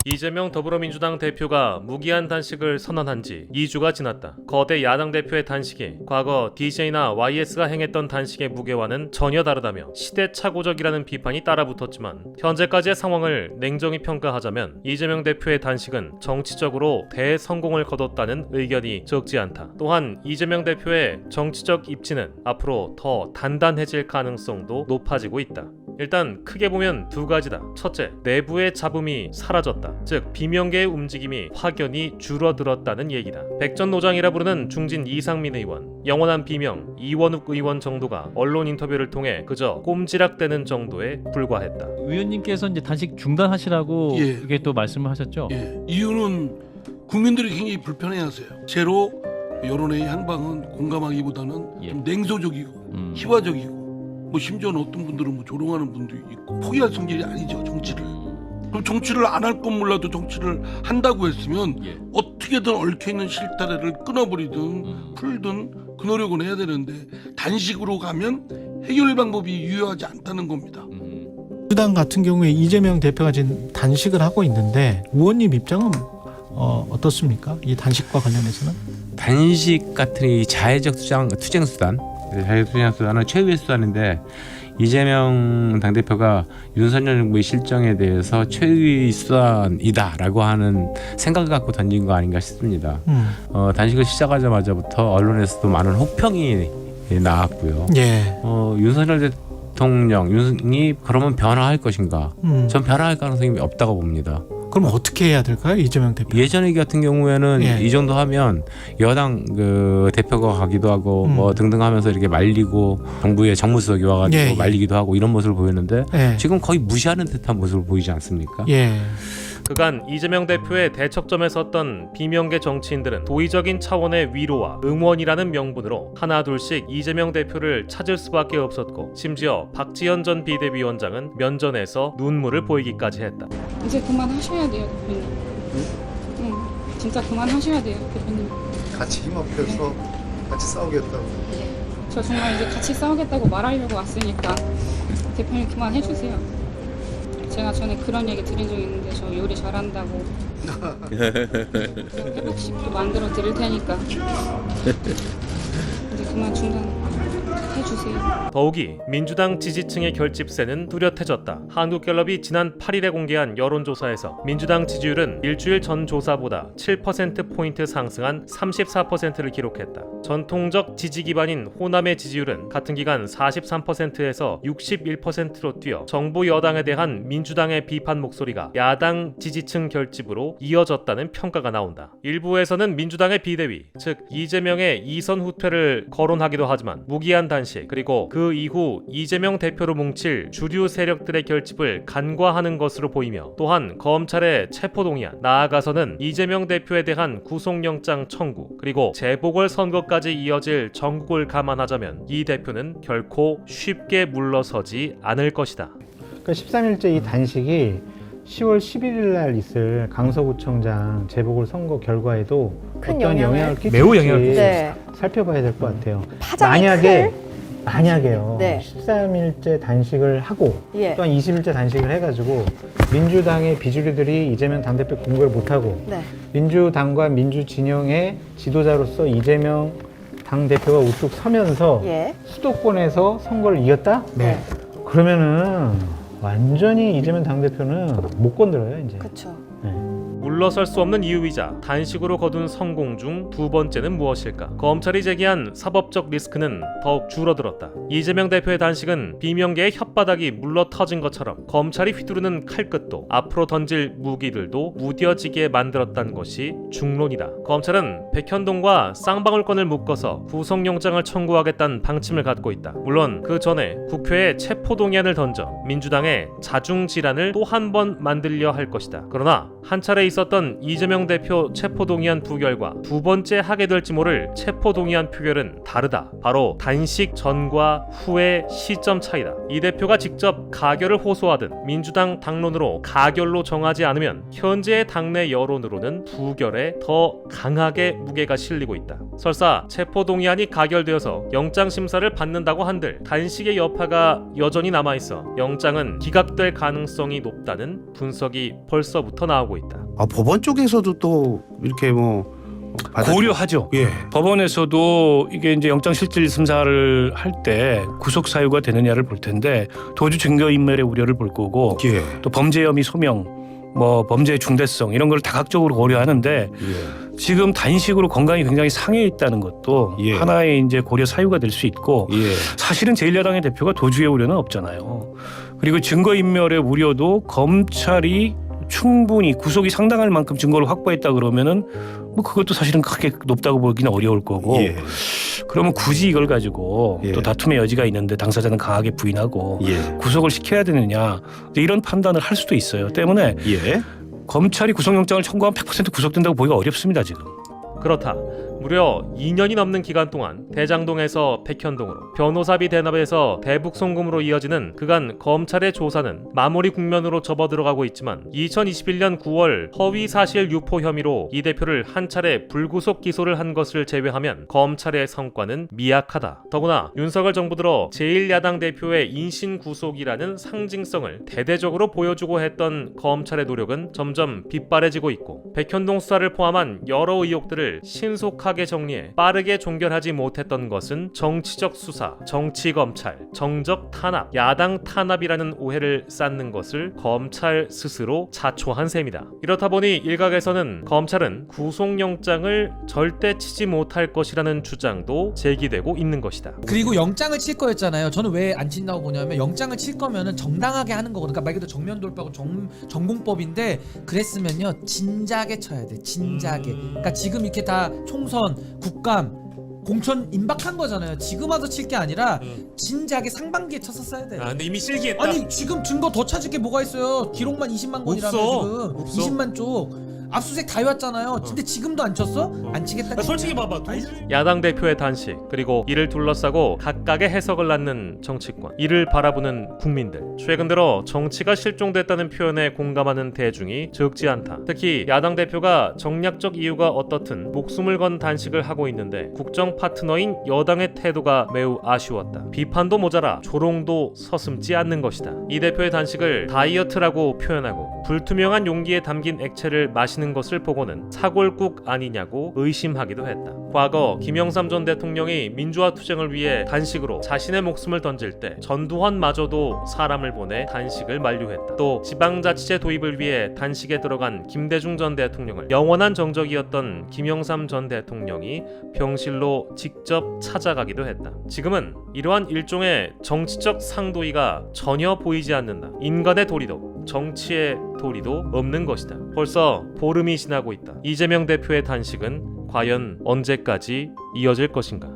이재명 더불어민주당 대표가 무기한 단식을 선언한 지 2주가 지났다. 거대 야당 대표의 단식이 과거 DJ나 YS가 행했던 단식의 무게와는 전혀 다르다며 시대착오적이라는 비판이 따라붙었지만 현재까지의 상황을 냉정히 평가하자면 이재명 대표의 단식은 정치적으로 대성공을 거뒀다는 의견이 적지 않다. 또한 이재명 대표의 정치적 입지는 앞으로 더 단단해질 가능성도 높아지고 있다. 일단 크게 보면 두 가지다. 첫째, 내부의 잡음이 사라졌다. 즉 비명계의 움직임이 확연히 줄어들었다는 얘기다. 백전노장이라 부르는 중진 이상민 의원, 영원한 비명 이원욱 의원 정도가 언론 인터뷰를 통해 그저 꼼지락대는 정도에 불과했다. 의원님께서 이제 단식 중단하시라고 이게 또 말씀을 하셨죠? 이유는 국민들이 굉장히 불편해하세요. 제로 여론의 한방은 공감하기보다는 좀 냉소적이고 희화적이고 뭐 심지어는 어떤 분들은 뭐 조롱하는 분도 있고 포기할 성질이 아니죠, 정치를. 그럼 정치를 안 할 건 몰라도 정치를 한다고 했으면 어떻게든 얽혀있는 실타래를 끊어버리든 풀든 그 노력은 해야 되는데 단식으로 가면 해결 방법이 유효하지 않다는 겁니다. 민주당 같은 경우에 이재명 대표가 지금 단식을 하고 있는데 의원님 입장은 어떻습니까? 이 단식과 관련해서는? 단식 같은 이 자해적 투쟁 수단, 자해적 투쟁 수단은 최후의 수단인데 이재명 당대표가 윤석열 정부의 실정에 대해서 최후의 수단이다라고 하는 생각을 갖고 던진 거 아닌가 싶습니다. 단식을 시작하자마자부터 언론에서도 많은 혹평이 나왔고요. 윤석열 대통령이 그러면 변화할 것인가? 전 변화할 가능성이 없다고 봅니다. 그럼 어떻게 해야 될까요, 이재명 대표? 예전에 같은 경우에는 이 정도 하면 여당 그 대표가 가기도 하고 뭐 등등 하면서 이렇게 말리고 정부의 정무수석이 와가지고 말리기도 하고 이런 모습을 보였는데 지금 거의 무시하는 듯한 모습을 보이지 않습니까? 그간 이재명 대표의 대척점에 섰던 비명계 정치인들은 도의적인 차원의 위로와 응원이라는 명분으로 하나둘씩 이재명 대표를 찾을 수밖에 없었고 심지어 박지원 전 비대위원장은 면전에서 눈물을 보이기까지 했다. 이제 그만하셔야 돼요, 대표님. 진짜 그만하셔야 돼요, 대표님. 같이 힘합해서 같이 싸우겠다고. 저 정말 이제 같이 싸우겠다고 말하려고 왔으니까 대표님 그만해주세요. 제가 전에 그런 얘기 드린 적 있는데 저 요리 잘한다고 회복식도 만들어 드릴 테니까 이제 그만 중단해주세요. 더욱이 민주당 지지층의 결집세는 뚜렷해졌다. 한국갤럽이 지난 8일에 공개한 여론조사에서 민주당 지지율은 일주일 전 조사보다 7%포인트 상승한 34%를 기록했다. 전통적 지지 기반인 호남의 지지율은 같은 기간 43%에서 61%로 뛰어 정부 여당에 대한 민주당의 비판 목소리가 야당 지지층 결집으로 이어졌다는 평가가 나온다. 일부에서는 민주당의 비대위, 즉 이재명의 이선 후퇴를 거론하기도 하지만 무기한 단식 그리고 그 이후 이재명 대표로 뭉칠 주류 세력들의 결집을 간과하는 것으로 보이며 또한 검찰의 체포동의안, 나아가서는 이재명 대표에 대한 구속영장 청구 그리고 재보궐선거까지 이어질 전국을 감안하자면 이 대표는 결코 쉽게 물러서지 않을 것이다. 그러니까 13일째 이 단식이 10월 11일 날 있을 강서구청장 재보궐선거 결과에도 어떤 영향을 끼칠지 매우 영향을 끼칠지 살펴봐야 될 것 같아요. 파장이 만약에요. 13일째 단식을 하고 또한 20일째 단식을 해가지고 민주당의 비주류들이 이재명 당대표 공격을 못하고 민주당과 민주진영의 지도자로서 이재명 당대표가 우뚝 서면서 수도권에서 선거를 이겼다? 그러면은 완전히 이재명 당대표는 못 건드려요, 이제. 그렇죠. 물러설 수 없는 이유이자 단식으로 거둔 성공 중 두 번째는 무엇일까? 검찰이 제기한 사법적 리스크는 더욱 줄어들었다. 이재명 대표의 단식은 비명계의 혓바닥이 물러 터진 것처럼 검찰이 휘두르는 칼끝도 앞으로 던질 무기들도 무뎌지게 만들었다는 것이 중론이다. 검찰은 백현동과 쌍방울권을 묶어서 구속영장을 청구하겠다는 방침을 갖고 있다. 물론 그 전에 국회에 체포동의안을 던져 민주당의 자중질환을 또 한 번 만들려 할 것이다. 그러나 한 차례 있었던 있었던 이재명 대표 체포동의안 부결과 두 번째 하게 될지 모를 체포동의안 표결은 다르다. 바로 단식 전과 후의 시점 차이다. 이 대표가 직접 가결을 호소하든 민주당 당론으로 가결로 정하지 않으면 현재의 당내 여론으로는 부결에 더 강하게 무게가 실리고 있다. 설사 체포동의안이 가결되어서 영장심사를 받는다고 한들 단식의 여파가 여전히 남아있어 영장은 기각될 가능성이 높다는 분석이 벌써부터 나오고 있다. 법원 쪽에서도 또 이렇게 고려하죠. 예. 법원에서도 이게 이제 영장실질심사를 할 때 구속 사유가 되느냐를 볼 텐데 도주 증거인멸의 우려를 볼 거고 예. 또 범죄 혐의 소명, 범죄의 중대성 이런 걸 다각적으로 고려하는데 예. 지금 단식으로 건강이 굉장히 상해 있다는 것도 예. 하나의 이제 고려 사유가 될 수 있고 예. 사실은 제1야당의 대표가 도주의 우려는 없잖아요. 그리고 증거인멸의 우려도 검찰이 충분히 구속이 상당할 만큼 증거를 확보했다 그러면은 그것도 사실은 크게 높다고 보기는 어려울 거고 예. 그러면 굳이 이걸 가지고 예. 또 다툼의 여지가 있는데 당사자는 강하게 부인하고 예. 구속을 시켜야 되느냐 이런 판단을 할 수도 있어요. 때문에 예. 검찰이 구속영장을 청구하면 100% 구속된다고 보기가 어렵습니다 지금. 그렇다. 무려 2년이 넘는 기간 동안 대장동에서 백현동으로, 변호사비 대납에서 대북송금으로 이어지는 그간 검찰의 조사는 마무리 국면으로 접어들어가고 있지만 2021년 9월 허위사실 유포 혐의로 이 대표를 한 차례 불구속 기소를 한 것을 제외하면 검찰의 성과는 미약하다. 더구나 윤석열 정부 들어 제1야당 대표의 인신구속이라는 상징성을 대대적으로 보여주고 했던 검찰의 노력은 점점 빗바래지고 있고 백현동 수사를 포함한 여러 의혹들을 신속하게 정리해 빠르게 종결하지 못했던 것은 정치적 수사, 정치검찰, 정적 탄압, 야당 탄압이라는 오해를 쌓는 것을 검찰 스스로 자초한 셈이다. 이렇다 보니 일각에서는 검찰은 구속영장을 절대 치지 못할 것이라는 주장도 제기되고 있는 것이다. 그리고 영장을 칠 거였잖아요. 저는 왜 안 친다고 보냐면 영장을 칠 거면은 정당하게 하는 거거든요. 그러니까 말 그대로 정면돌파고 전공법인데 그랬으면요 진작에 쳐야 돼. 진작에. 그러니까 지금 이렇게 다 총선, 국감, 공천 임박한 거잖아요. 지금 와서 칠 게 아니라 진작에 상반기에 쳤었어야 돼. 근데 이미 실기했다. 아니 지금 증거 더 찾을 게 뭐가 있어요? 기록만 20만 건이라며 지금. 없어. 20만 쪽. 압수수색 다 해왔잖아요. 근데 지금도 안 쳤어? 안 치겠다. 솔직히 봐봐. 야당 대표의 단식, 그리고 이를 둘러싸고 각각의 해석을 낳는 정치권, 이를 바라보는 국민들. 최근 들어 정치가 실종됐다는 표현에 공감하는 대중이 적지 않다. 특히 야당 대표가 정략적 이유가 어떻든 목숨을 건 단식을 하고 있는데 국정 파트너인 여당의 태도가 매우 아쉬웠다. 비판도 모자라 조롱도 서슴지 않는 것이다. 이 대표의 단식을 다이어트라고 표현하고 불투명한 용기에 담긴 액체를 마시는 것을 보고는 사골국 아니냐고 의심하기도 했다. 과거 김영삼 전 대통령이 민주화 투쟁을 위해 단식으로 자신의 목숨을 던질 때 전두환마저도 사람을 보내 단식을 만류했다. 또 지방자치제 도입을 위해 단식에 들어간 김대중 전 대통령을 영원한 정적이었던 김영삼 전 대통령이 병실로 직접 찾아가기도 했다. 지금은 이러한 일종의 정치적 상도의가 전혀 보이지 않는다. 인간의 도리도 정치의 도리도 없는 것이다. 벌써 보름이 지나고 있다. 이재명 대표의 단식은 과연 언제까지 이어질 것인가?